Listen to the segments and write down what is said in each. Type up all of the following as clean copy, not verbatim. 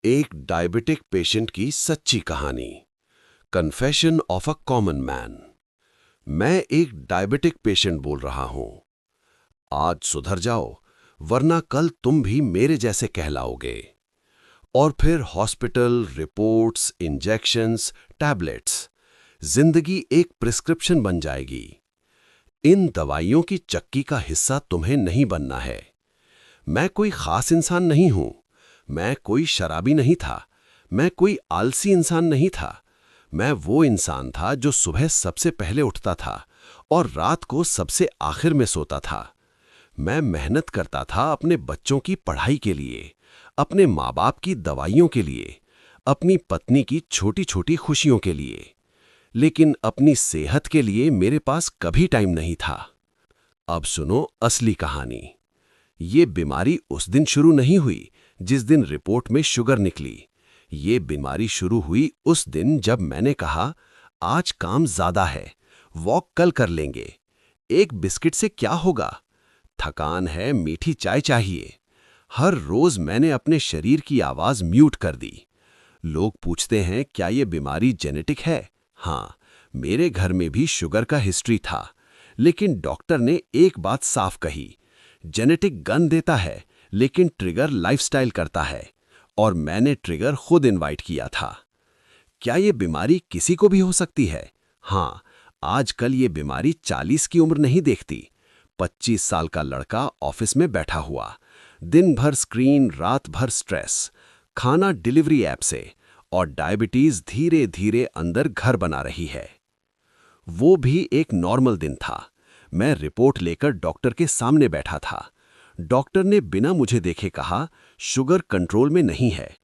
एक diabetic patient की सच्ची कहानी। Confession of a common man. मैं एक डायबिटिक पेशेंट बोल रहा हूं। आज सुधर जाओ, वरना कल तुम भी मेरे जैसे कहलाओगे। और फिर हॉस्पिटल, रिपोर्ट्स, इंजेक्शंस, टैबलेट्स। जिंदगी एक प्रिस्क्रिप्शन बन जाएगी। इन दवाइयों की चक्की का हिस्सा तुम्हें नहीं बनना है। मैं कोई खास इंसान नहीं हूं। मैं कोई शराबी नहीं था। मैं कोई आलसी इंसान नहीं था। मैं वो इंसान था जो सुबह सबसे पहले उठता था और रात को सबसे आखिर में सोता था। मैं मेहनत करता था अपने बच्चों की पढ़ाई के लिए, अपने माँ बाप की दवाइयों के लिए, अपनी पत्नी की छोटी छोटी खुशियों के लिए। लेकिन अपनी सेहत के लिए मेरे पास कभी टाइम नहीं था। अब सुनो असली कहानी। ये बीमारी उस दिन शुरू नहीं हुई जिस दिन रिपोर्ट में शुगर निकली। ये बीमारी शुरू हुई उस दिन जब मैंने कहा, आज काम ज्यादा है, वॉक कल कर लेंगे। एक बिस्किट से क्या होगा? थकान है, मीठी चाय चाहिए। हर रोज मैंने अपने शरीर की आवाज म्यूट कर दी। लोग पूछते हैं, क्या ये बीमारी जेनेटिक है? हाँ, मेरे घर में भी शुगर का हिस्ट्री था। लेकिन डॉक्टर ने एक बात साफ कही, जेनेटिक गन देता है, लेकिन ट्रिगर लाइफस्टाइल करता है। और मैंने ट्रिगर खुद इनवाइट किया था। क्या ये बीमारी किसी को भी हो सकती है? हाँ, आजकल ये बीमारी 40 की उम्र नहीं देखती। 25 साल का लड़का ऑफिस में बैठा हुआ, दिन भर स्क्रीन, रात भर स्ट्रेस, खाना डिलीवरी ऐप से, और डायबिटीज धीरे धीरे अंदर घर बना रही है। वो भी एक नॉर्मल दिन था। मैं रिपोर्ट लेकर डॉक्टर के सामने बैठा था। डॉक्टर ने बिना मुझे देखे कहा, शुगर कंट्रोल में नहीं है।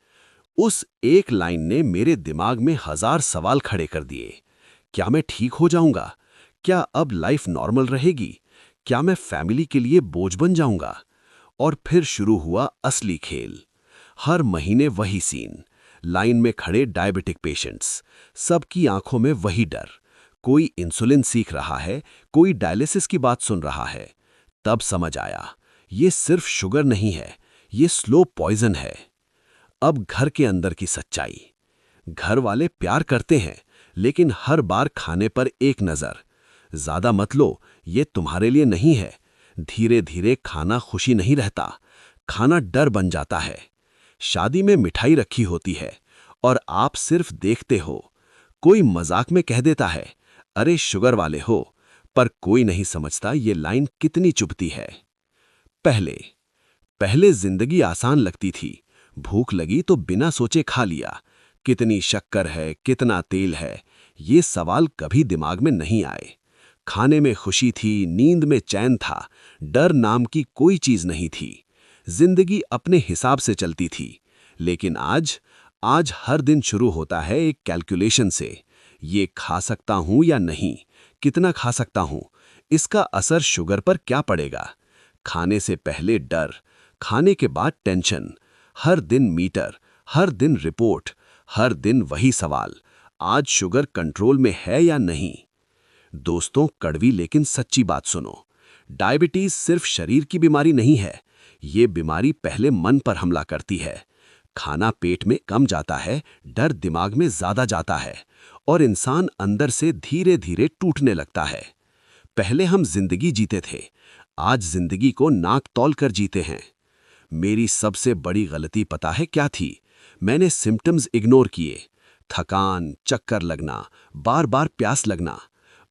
उस एक लाइन ने मेरे दिमाग में 1000 सवाल खड़े कर दिए। क्या मैं ठीक हो जाऊंगा? क्या अब लाइफ नॉर्मल रहेगी? क्या मैं फैमिली के लिए बोझ बन जाऊंगा? और फिर शुरू हुआ असली खेल। हर महीने वही सीन, लाइन में खड़े डायबिटिक पेशेंट्स, सबकी आंखों में वही डर। कोई इंसुलिन सीख रहा है, कोई डायलिसिस की बात सुन रहा है। तब समझ आया, ये सिर्फ शुगर नहीं है, ये स्लो पॉइजन है। अब घर के अंदर की सच्चाई। घर वाले प्यार करते हैं, लेकिन हर बार खाने पर एक नजर, ज्यादा मत लो, ये तुम्हारे लिए नहीं है। धीरे धीरे खाना खुशी नहीं रहता, खाना डर बन जाता है। शादी में मिठाई रखी होती है और आप सिर्फ देखते हो। कोई मजाक में कह देता है, अरे शुगर वाले हो, पर कोई नहीं समझता ये लाइन कितनी चुभती है। पहले पहले जिंदगी आसान लगती थी। भूख लगी तो बिना सोचे खा लिया। कितनी शक्कर है, कितना तेल है, ये सवाल कभी दिमाग में नहीं आए। खाने में खुशी थी, नींद में चैन था, डर नाम की कोई चीज नहीं थी। जिंदगी अपने हिसाब से चलती थी। लेकिन आज हर दिन शुरू होता है एक कैलकुलेशन से। ये खा सकता हूं या नहीं, कितना खा सकता हूं, इसका असर शुगर पर क्या पड़ेगा। खाने से पहले डर, खाने के बाद टेंशन, हर दिन मीटर, हर दिन रिपोर्ट, हर दिन वही सवाल, आज शुगर कंट्रोल में है या नहीं। दोस्तों, कड़वी लेकिन सच्ची बात सुनो। डायबिटीज सिर्फ शरीर की बीमारी नहीं है। ये बीमारी पहले मन पर हमला करती है। खाना पेट में कम जाता है, डर दिमाग में ज्यादा जाता है, और इंसान अंदर से धीरे धीरे टूटने लगता है। पहले हम जिंदगी जीते थे, आज जिंदगी को नाक तौल कर जीते हैं। मेरी सबसे बड़ी गलती पता है क्या थी? मैंने सिम्टम्स इग्नोर किए। थकान, चक्कर लगना, बार बार प्यास लगना।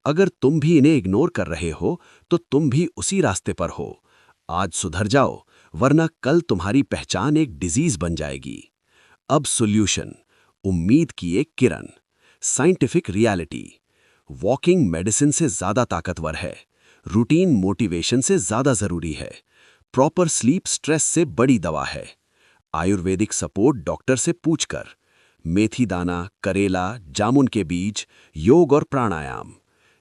अगर तुम भी इन्हें इग्नोर कर रहे हो तो तुम भी उसी रास्ते पर हो। आज सुधर जाओ, वरना कल तुम्हारी पहचान एक डिजीज बन जाएगी। अब सॉल्यूशन, उम्मीद की एक किरण, साइंटिफिक रियलिटी। वॉकिंग मेडिसिन से ज्यादा ताकतवर है। रूटीन मोटिवेशन से ज्यादा जरूरी है। प्रॉपर स्लीप स्ट्रेस से बड़ी दवा है। आयुर्वेदिक सपोर्ट डॉक्टर से पूछकर। मेथी दाना, करेला, जामुन के बीज, योग और प्राणायाम।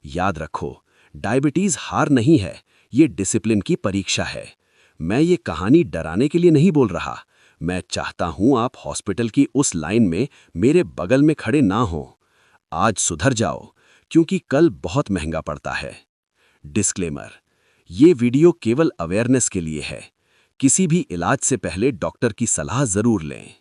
याद रखो, डायबिटीज हार नहीं है, ये डिसिप्लिन की परीक्षा है। मैं ये कहानी डराने के लिए नहीं बोल रहा। मैं चाहता हूं आप हॉस्पिटल की उस लाइन में मेरे बगल में खड़े ना हो। आज सुधर जाओ, क्योंकि कल बहुत महंगा पड़ता है। डिस्क्लेमर, ये वीडियो केवल अवेयरनेस के लिए है। किसी भी इलाज से पहले डॉक्टर की सलाह जरूर लें।